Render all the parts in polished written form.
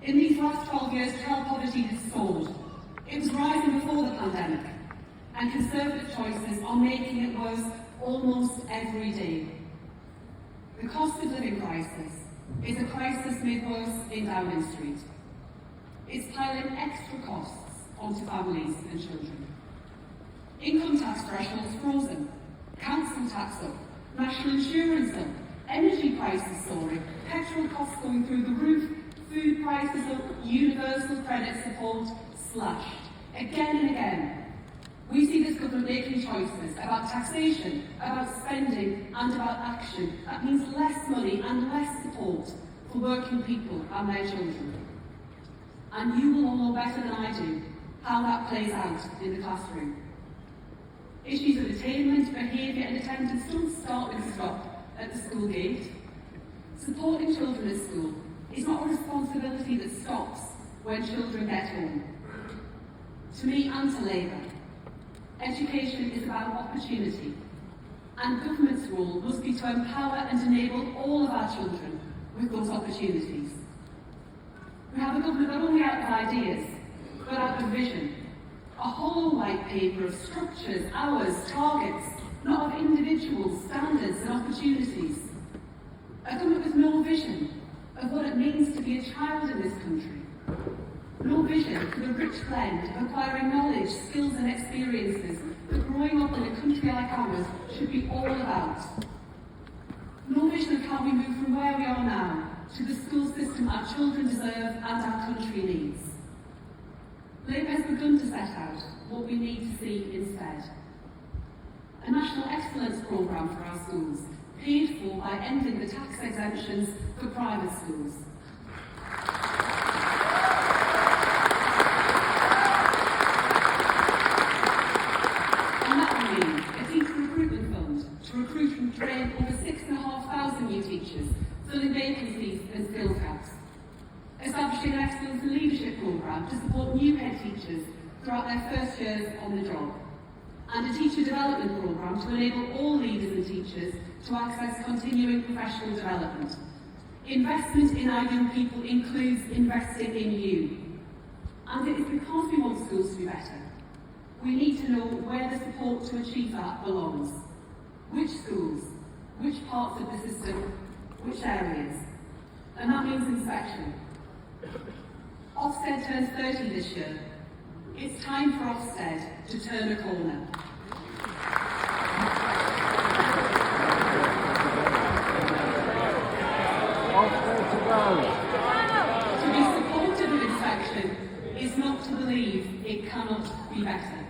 In these last 12 years, child poverty has soared. It was rising before the pandemic, and Conservative choices are making it worse almost every day. The cost of living crisis is a crisis made worse in Downing Street. It's piling extra costs onto families and children. Income tax thresholds frozen, council tax up, national insurance up, energy prices soaring, petrol costs going through the roof, food prices up, universal credit support slashed. Again and again, we see this government making choices about taxation, about spending and about action. That means less money and less support for working people and their children. And you will all know better than I do how that plays out in the classroom. Issues of attainment, behaviour and attendance don't start and stop at the school gate. Supporting children at school is not a responsibility that stops when children get home. To me and to Labour, education is about opportunity, and government's role must be to empower and enable all of our children with those opportunities. We have a government not only out of ideas, but out of vision. A hollow white paper of structures, hours, targets, not of individuals, standards and opportunities. A government with no vision of what it means to be a child in this country. No vision for the rich blend of acquiring knowledge, skills and experiences that growing up in a country like ours should be all about. No vision of how we move from where we are now to the school system our children deserve and our country needs. Labour has begun to set out what we need to see instead. A national excellence programme for our schools, paid for by ending the tax exemptions for private schools. And that will mean a teacher recruitment fund to recruit and train over 6,500 new teachers, filling vacancies and skills gaps. Establishing an excellence and leadership programme to support new head teachers throughout their first years on the job. And a teacher development programme to enable all leaders and teachers to access continuing professional development. Investment in our young people includes investing in you. And it is because we want schools to be better. We need to know where the support to achieve that belongs. Which schools, which parts of the system, which areas. And that means inspection. Ofsted turns 30 this year. It's time for Ofsted to turn a corner. Ofsted to go. To be supportive of inspection is not to believe it cannot be better.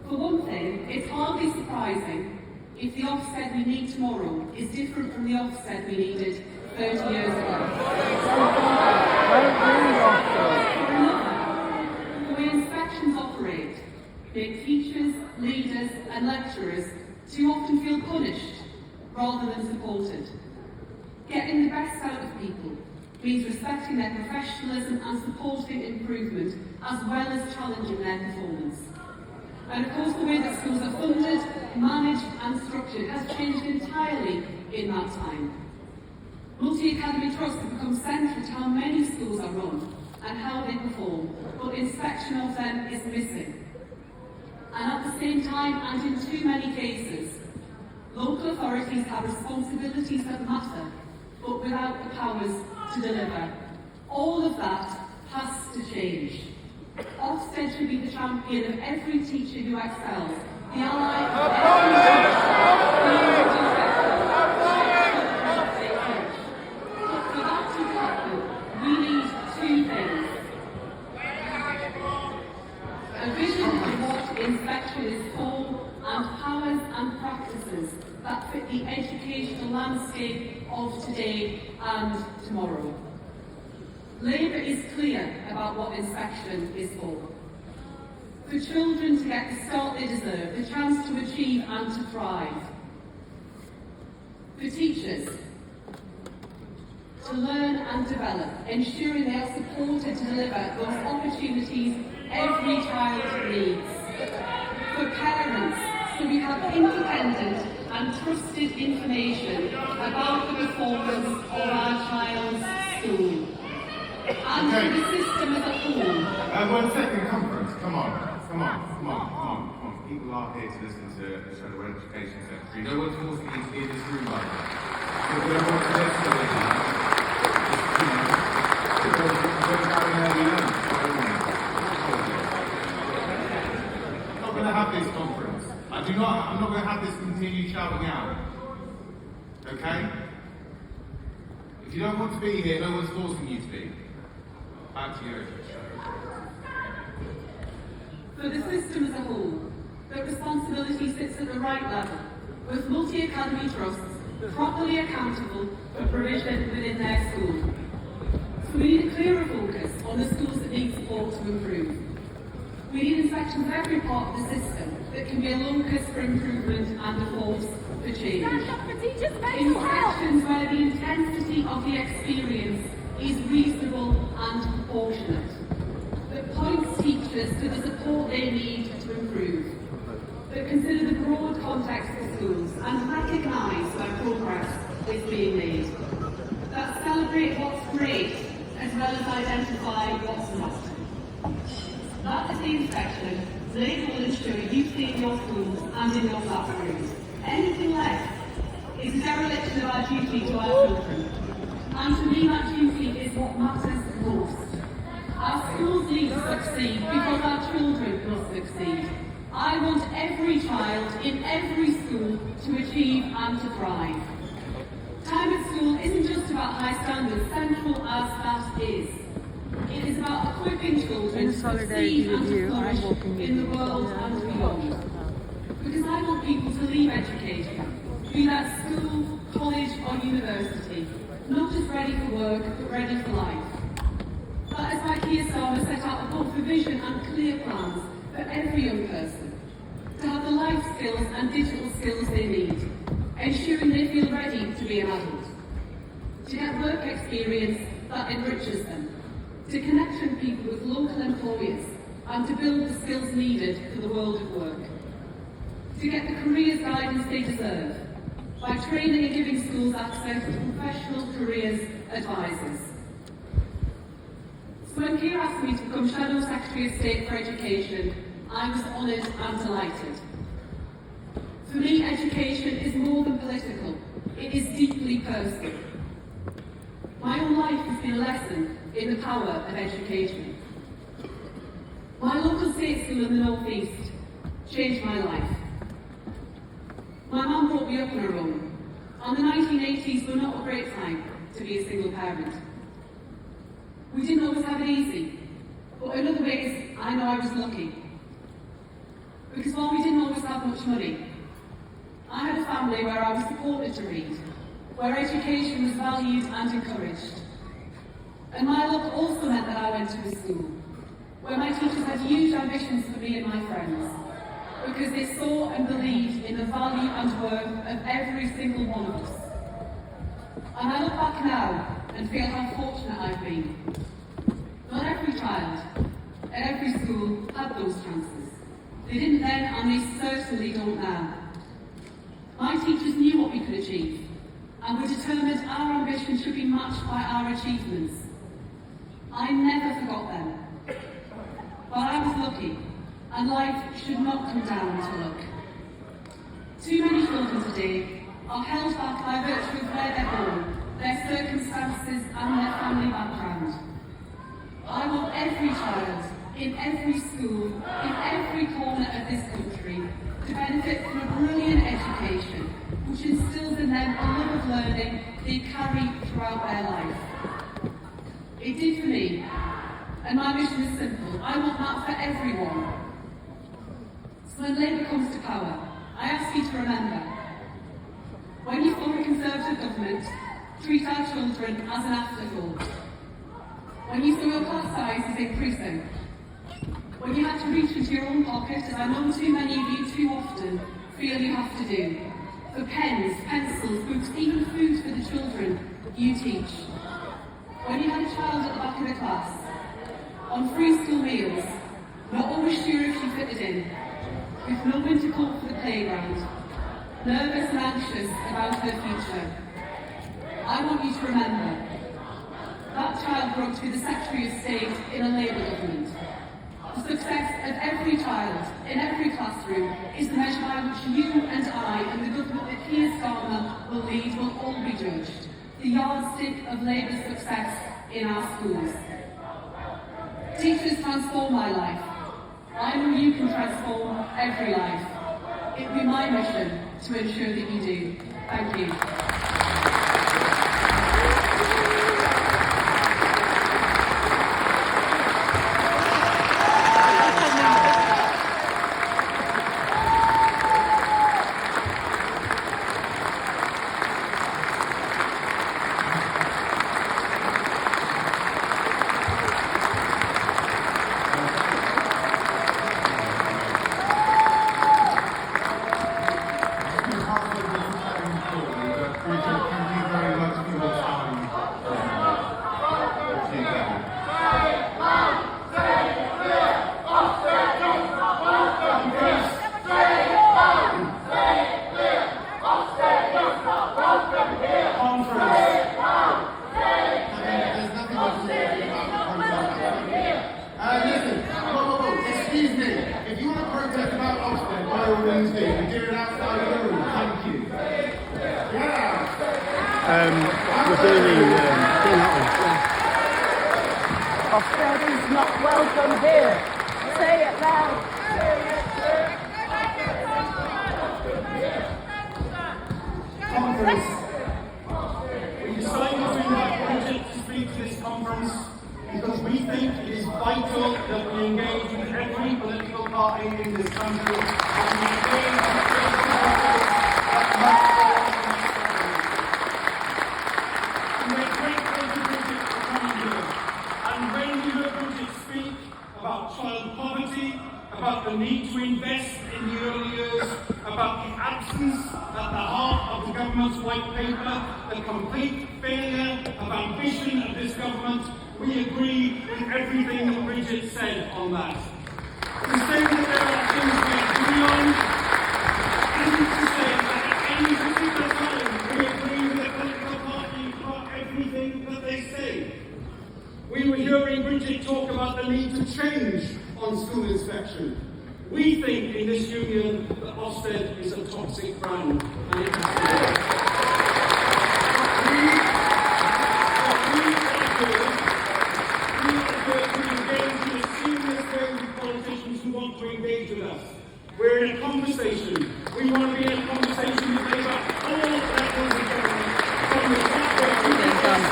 For one thing, it's hardly surprising if the Ofsted we need tomorrow is different from the Ofsted we needed 30 years ago. The way inspections operate make teachers, leaders and lecturers too often feel punished rather than supported. Getting the best out of people means respecting their professionalism and supporting improvement as well as challenging their performance. And of course the way that schools are funded, managed and structured has changed entirely in that time. Multi-academy trusts have become central to how many schools are run and how they perform, but inspection of them is missing. And at the same time, and in too many cases, local authorities have responsibilities that matter, but without the powers to deliver. All of that has to change. Ofsted should be the champion of every teacher who excels, the ally of every inspection is for, and powers and practices that fit the educational landscape of today and tomorrow. Labour is clear about what inspection is for. For children to get the start they deserve, the chance to achieve and to thrive. For teachers to learn and develop, ensuring they are supported to deliver those opportunities every child needs. For parents, so we have independent and trusted information about the performance of our child's school. and for the system as a whole. 1 second, conference. Come on. People are here to listen to the Shadow Education Secretary. No one's forcing you to be in this room, by the way. If we don't want to listen to it, I'm not going to have this conference. I'm not going to have this continued shouting out. Okay? If you don't want to be here, no one's forcing you to be. Back to you. For the system as a whole, the responsibility sits at the right level, with multi-academy trusts properly accountable for provision within their school. So we need a clearer focus on the schools that need support to improve. We need inspections of every part of the system that can be a locus for improvement and a force for change. Inspections where the intensity of the experience is reasonable and proportionate, that points teachers to the support they need to improve, that consider the broad context of schools and recognise where progress is being made, that celebrate what's great as well as identify what's not. That is the inspection they will ensure you see in your schools and in your classrooms. Anything less is a dereliction of our duty to our children. And to me, that duty is what matters most. Our schools need to succeed because our children must succeed. I want every child in every school to achieve and to thrive. Time at school isn't just about high standards, central as that is. It is about equipping children to succeed and to flourish in the world and beyond. Because I want people to leave education, be that school, college or university, not just ready for work, but ready for life. That is why Keir Starmer set out both a vision and clear plans for every young person to have the life skills and digital skills they need, ensuring they feel ready to be an adult, to get work experience that enriches them, to connect young people with local employers and to build the skills needed for the world of work, to get the careers guidance they deserve by training and giving schools access to professional careers advisors. So when Keir asked me to become Shadow Secretary of State for Education, I was honoured and delighted. For me, education is more than political. It is deeply personal. My own life has been a lesson in the power of education. My local state school in the North East changed my life. My mum brought me up on her own, and the 1980s were not a great time to be a single parent. We didn't always have it easy, but in other ways, I know I was lucky. Because while we didn't always have much money, I had a family where I was supported to read, where education was valued and encouraged. And my luck also meant that I went to a school where my teachers had huge ambitions for me and my friends, because they saw and believed in the value and worth of every single one of us. And I look back now and feel how fortunate I've been. Not every child at every school had those chances. They didn't then, and they certainly don't now. My teachers knew what we could achieve, and were determined our ambition should be matched by our achievements. I never forgot them. But I was lucky, and life should not come down to luck. Too many children today are held back by virtue of where they're born, their circumstances and their family background. I want every child, in every school, in every corner of this country, to benefit from a brilliant education, which instills in them a love of learning they carry throughout their life. It did for me, and my mission is simple. I want that for everyone. So when Labour comes to power, I ask you to remember, when you form a Conservative government, treat our children as an afterthought. When you saw your class size is increasing, when you had to reach into your own pocket, as I know too many of you too often feel you have to do, for pens, pencils, books, even food for the children you teach. When you had a child at the back of the class, on free school meals, not always sure if she fitted in, with no winter coat for the playground, nervous and anxious about her future. I want you to remember, that child grow up to be the Secretary of State in a Labour government. The success of every child in every classroom is the measure by which you and I and the government that Keir Starmer will lead will all be judged. The yardstick of Labour's success in our schools. Teachers transform my life. I know you can transform every life. It will be my mission to ensure that you do. Thank you. Ofsted is not welcome here. Say it loud. Conference. We decided to invite Bridget to speak to this conference because we think it is vital that we engage with every political party in this country and we engage with we're grateful to Bridget for coming here. And when you heard Bridget speak about child poverty, about the need to invest in the early years, about the absence at the heart of the government's white paper, the complete failure of ambition of this government, we agree with everything that Bridget said on that. To say that there are things we agree on, and to say that at any particular time we agree with the political parties about everything that they say. We were hearing Bridget talk about the need to change on school inspection. We think in this union that Ofsted is a toxic brand and it has to go. We engage in a serious way with politicians who want to engage with us. We're in a conversation. We want to be in a conversation with Labour at all levels of government, from the top to the bottom.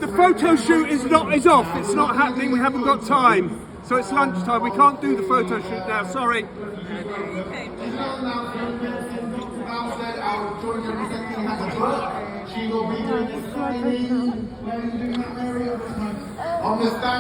The photo shoot is off. It's not happening. We haven't got time. So it's lunchtime. We can't do the photo shoot now. Sorry. She will be doing the signing. On the stand.